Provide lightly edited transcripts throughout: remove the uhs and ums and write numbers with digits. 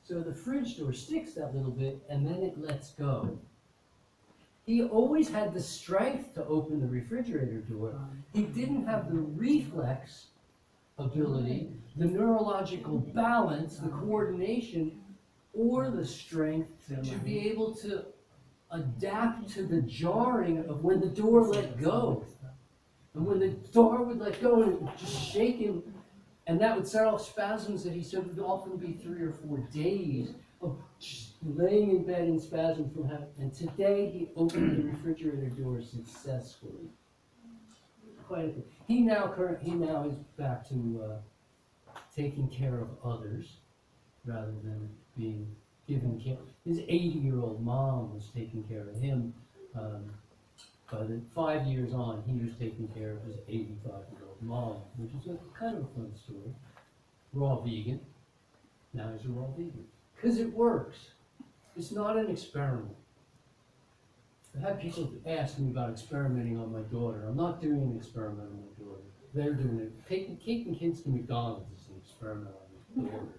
So the fridge door sticks that little bit and then it lets go. He always had the strength to open the refrigerator door. He didn't have the reflex ability, the neurological balance, the coordination, or the strength to be able to adapt to the jarring of when the door let go. And when the door would let go and it would just shake him, and that would set off spasms that he said would often be 3 or 4 days of just laying in bed in spasms from having. And today he opened the refrigerator door successfully. Quite a thing. He now is back to taking care of others rather than being given care. His 80-year-old mom was taking care of him. By the 5 years on, he was taking care of his 85-year-old mom, which is a kind of a fun story. Raw vegan. Now he's a raw vegan. Because it works. It's not an experiment. I've had people ask me about experimenting on my daughter. I'm not doing an experiment on my daughter. They're doing it. Taking kids to McDonald's is an experiment on my daughter.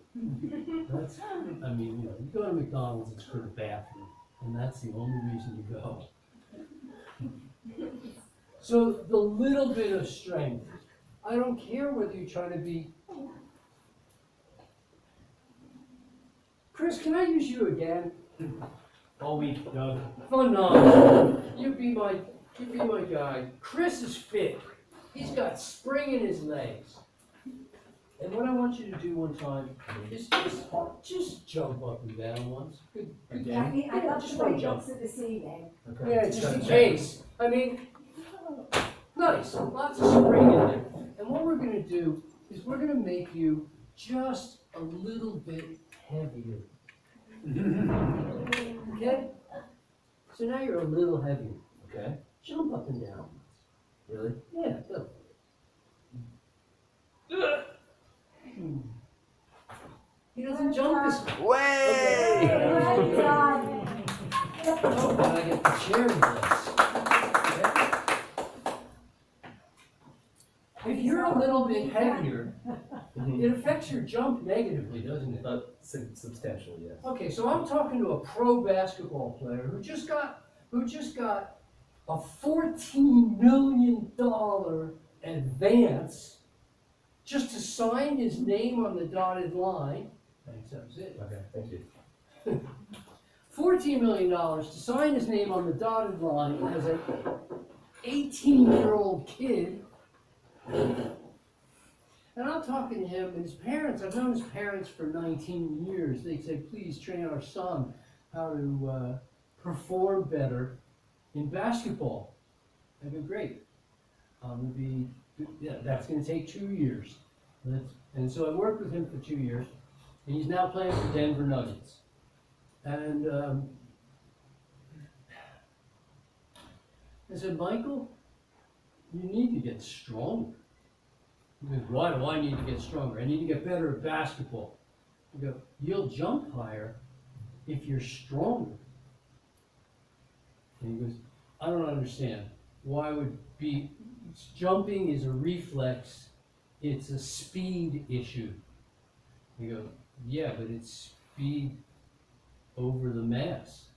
That's, I mean, you go to McDonald's, it's for the bathroom. And that's the only reason you go. So the little bit of strength, I don't care whether you're trying to be. Chris, can I use you again? All week, Doug. Phenomenal. You be my guy. Chris is fit. He's got spring in his legs. And what I want you to do one time is just jump up and down once. Good. I mean, I love just the way one he jump. looks at the ceiling. Okay. Yeah, just in case. I mean, nice. Lots of spring in there. And what we're going to do is we're going to make you just a little bit heavier. Okay? So now you're a little heavier. Okay. Jump up and down. Really? Yeah, go. He doesn't jump this way. Way! Well done. Oh, but I get the chair with this. Okay? If you're a little bit heavier, it affects your jump negatively, doesn't it? Substantially, yes. Okay, so I'm talking to a pro basketball player who just got a $14 million advance just to sign his name on the dotted line. Thanks, that was it. Okay, thank you. $14 million to sign his name on the dotted line as an 18-year-old kid. And I'm talking to him and his parents. I've known his parents for 19 years. They say, please train our son how to perform better in basketball. I go, great. That's going to take 2 years. And so I worked with him for 2 years, and he's now playing for Denver Nuggets. And I said, Michael, you need to get stronger. He goes, why do I need to get stronger? I need to get better at basketball. I go, you'll jump higher if you're stronger. And he goes, I don't understand. Why would be, jumping is a reflex, it's a speed issue. I go, yeah, but it's speed over the mass.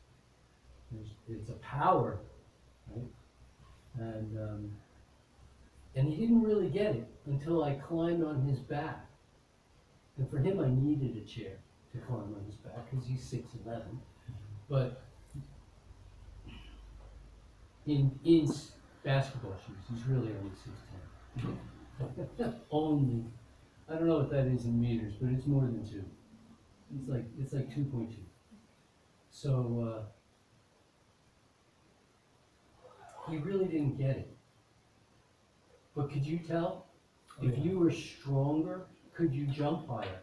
It's a power, right? And he didn't really get it until I climbed on his back. And for him, I needed a chair to climb on his back because he's 6'11". But in basketball shoes, he's really only 6'10". Only. I don't know what that is in meters, but it's more than 2. It's like 2.2. So he really didn't get it. But could you tell? If you were stronger, could you jump higher?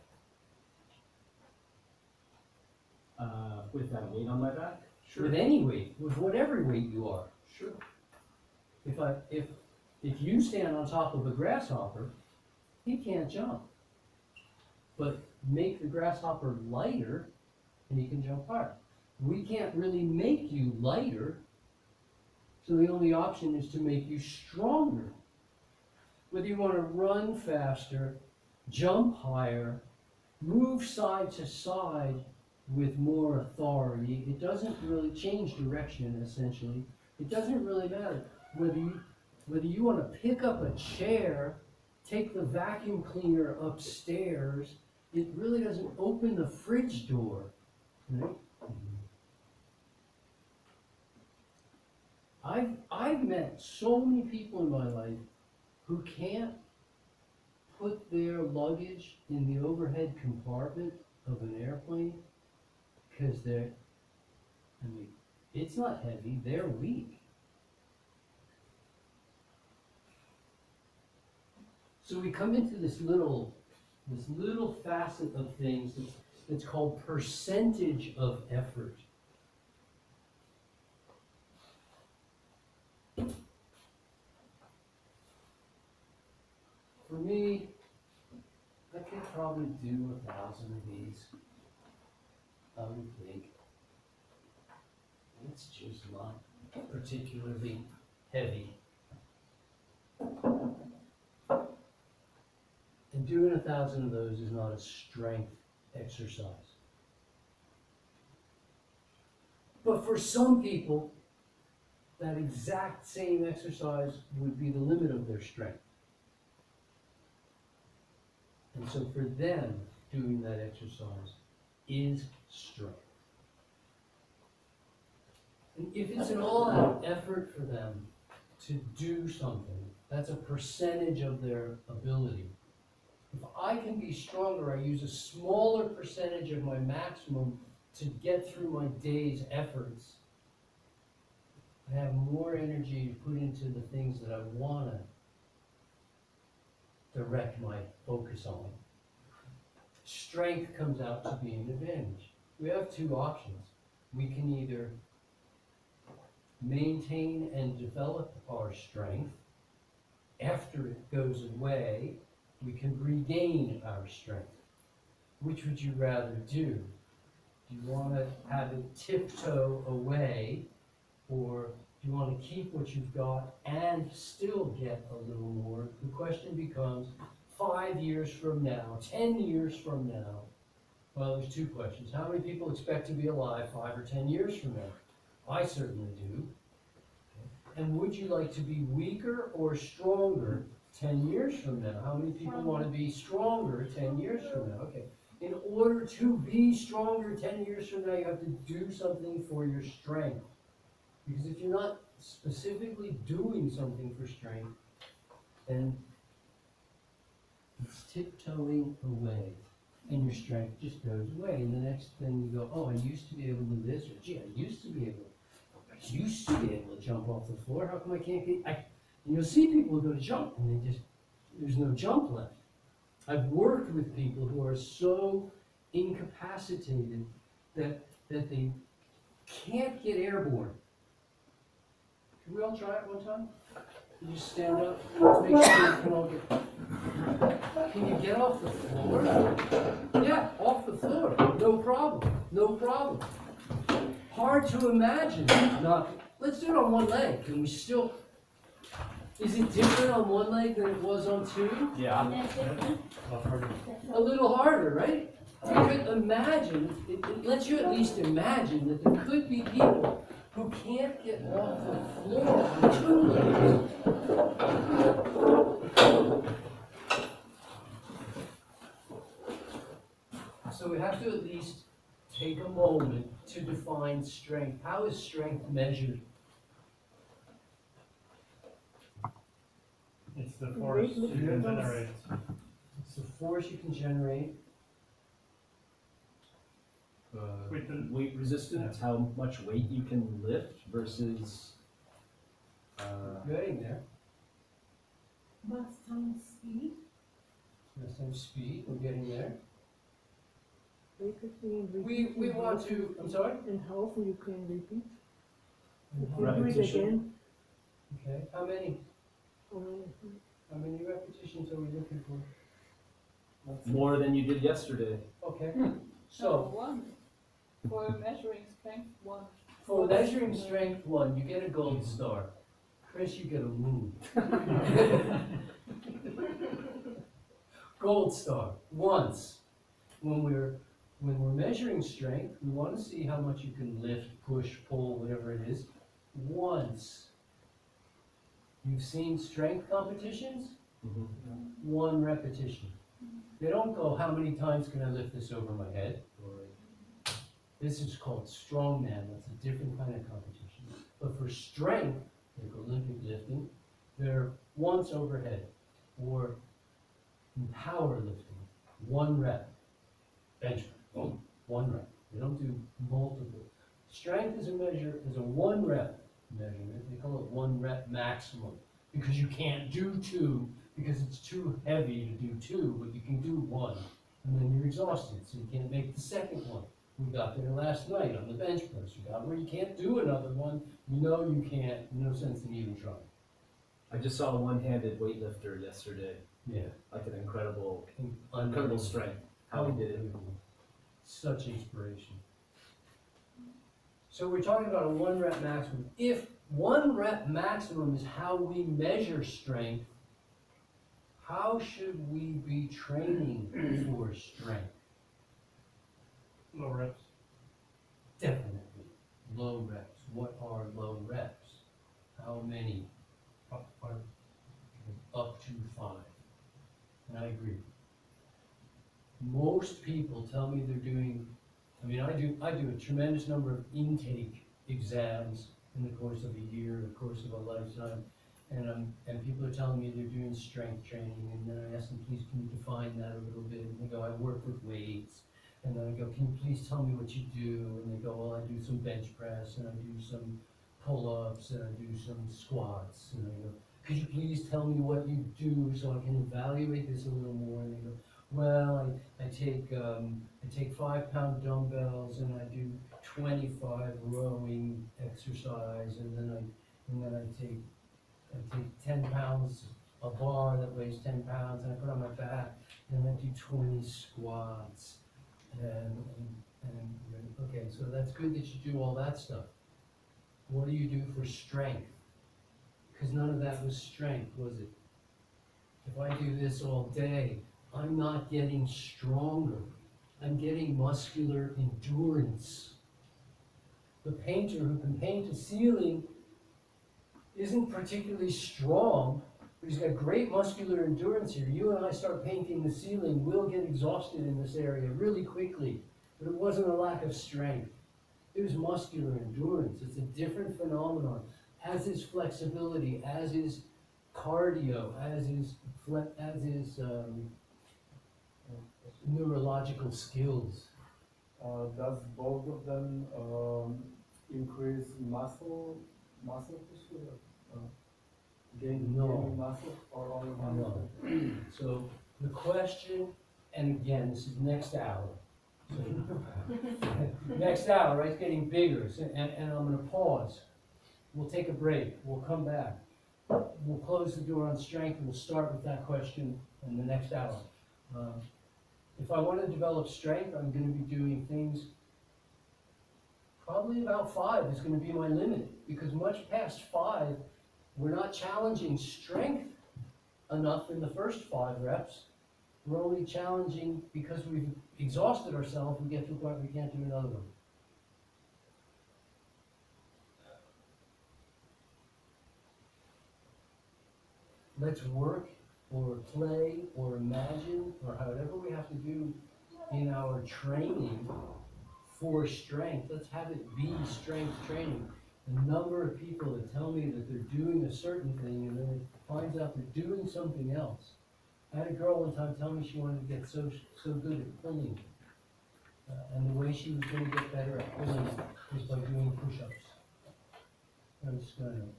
With that weight on my back? Sure. With any weight, with whatever weight you are. Sure. If you stand on top of a grasshopper, he can't jump. But make the grasshopper lighter, and he can jump higher. We can't really make you lighter, so the only option is to make you stronger. Whether you want to run faster, jump higher, move side to side, with more authority, it doesn't really change direction, essentially. It doesn't really matter whether you want to pick up a chair, take the vacuum cleaner upstairs, it really doesn't open the fridge door, right? I've met so many people in my life who can't put their luggage in the overhead compartment of an airplane because it's not heavy, they're weak. So we come into this little facet of things that's called percentage of effort. For me, I could probably do 1,000 of these. I would think. It's just not particularly heavy. And doing 1,000 of those is not a strength exercise. But for some people, that exact same exercise would be the limit of their strength. And so for them, doing that exercise is strength. And if it's an all-out effort for them to do something, that's a percentage of their ability. If I can be stronger, I use a smaller percentage of my maximum to get through my day's efforts. I have more energy to put into the things that I want to direct my focus on. Strength comes out to be an advantage. We have two options. We can either maintain and develop our strength. After it goes away, we can regain our strength. Which would you rather do? Do you want to have it tiptoe away, or do you want to keep what you've got and still get a little more? The question becomes, 5 years from now, 10 years from now, well, there's two questions. How many people expect to be alive 5 or 10 years from now? I certainly do. And would you like to be weaker or stronger 10 years from now? How many people want to be stronger 10 years from now? Okay. In order to be stronger 10 years from now, you have to do something for your strength. Because if you're not specifically doing something for strength, then it's tiptoeing away, and your strength just goes away. And the next thing you go, oh, I used to be able to do this, or gee, I used to be able to jump off the floor. How come I can't get? And you'll see people who go to jump, and there's no jump left. I've worked with people who are so incapacitated that they can't get airborne. Can we all try it one time? You just stand up. Let's make sure we can all get. Can you get off the floor? Yeah, off the floor. No problem. No problem. Hard to imagine. Not. Let's do it on one leg. Can we still? Is it different on one leg than it was on two? Yeah. A little harder, right? You could imagine. It lets you at least imagine that there could be people who can't get off the floor on two legs. So we have to at least take a moment to define strength. How is strength measured? It's the force you can generate. It's the force you can generate. With the Weight resistance, how much weight you can lift versus Getting there. Mass times speed. That's some speed. We're getting there. We want to. I'm sorry. And how often you can repeat? If you do it Repetition. again, Okay. How many? or How many repetitions are we looking for? more than you did yesterday? Okay. So So one. For measuring strength, one. for measuring strength, one, you get a gold star. Chris, you get a moon. Gold star. Once, when we're when we're measuring strength, we want to see how much you can lift, push, pull, whatever it is, once. You've seen strength competitions? Mhm. One repetition. They don't go, how many times can I lift this over my head? This is called strongman. That's a different kind of competition. But for strength, like Olympic lifting, they're once overhead. Or in power lifting, one rep. Bench press, boom, one rep. They don't do multiple. Strength is a one rep measurement. They call it one rep maximum because you can't do two because it's too heavy to do two, but you can do one, and then you're exhausted, so you can't make the second one. We got there last night on the bench press. You got where you can't do another one. You know you can't. No sense in even trying. I just saw a one-handed weightlifter yesterday, Yeah. like an incredible Unbelievable. strength, how he did it. Unbelievable. Such inspiration. So we're talking about a one rep maximum. If one rep maximum is how we measure strength, how should we be training for strength? Low reps. Definitely. Low reps. What are low reps? How many? Up to 5. Up to 5. And I agree. Most people tell me they're doing, I do a tremendous number of intake exams in the course of a year, the course of a lifetime, and people are telling me they're doing strength training, and then I ask them, please, can you define that a little bit? And they go, I work with weights. And then I go, can you please tell me what you do? And they go, well, I do some bench press, and I do some pull-ups, and I do some squats. And I go, could you please tell me what you do so I can evaluate this a little more? And they go, well, I take 5-pound dumbbells and I do 25 rowing exercise, and then I take 10 pounds, a bar that weighs 10 pounds, and I put on my back, and I do 20 squats. And okay, so that's good that you do all that stuff. What do you do for strength? Because none of that was strength, was it? If I do this all day, I'm not getting stronger. I'm getting muscular endurance. The painter who can paint a ceiling isn't particularly strong, but he's got great muscular endurance here. You and I start painting the ceiling, we'll get exhausted in this area really quickly. But it wasn't a lack of strength. It was muscular endurance. It's a different phenomenon, as is flexibility, as is cardio, as is neurological skills. Does both of them increase muscle tissue? Gaining muscle or only muscle? No. So the question, and again, this is next hour. So, next hour, right? It's getting bigger, so, and I'm going to pause. We'll take a break. We'll come back. We'll close the door on strength, and we'll start with that question in the next hour. If I want to develop strength, I'm going to be doing things, probably about 5 is going to be my limit, because much past 5, we're not challenging strength enough in the first 5 reps. We're only challenging because we've exhausted ourselves, we get to a point where we can't do another one. Let's work or play or imagine or however we have to do in our training for strength. Let's have it be strength training. The number of people that tell me that they're doing a certain thing and then it finds out they're doing something else. I had a girl one time tell me she wanted to get so good at pulling. And the way she was going to get better at pulling was by doing push-ups. I was just going,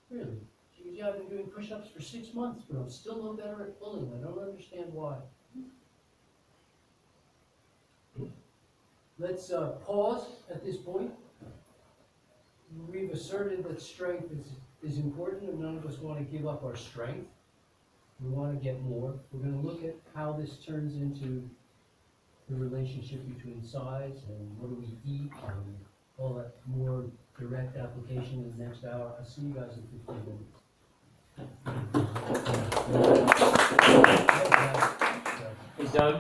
really? She goes, yeah, I've been doing push-ups for 6 months, but I'm still no better at pulling. I don't understand why. Let's pause at this point. We've asserted that strength is important, and none of us want to give up our strength. We want to get more. We're going to look at how this turns into the relationship between size and what do we eat and all that more direct application in the next hour. I'll see you guys in 15 minutes. Hey, Doug?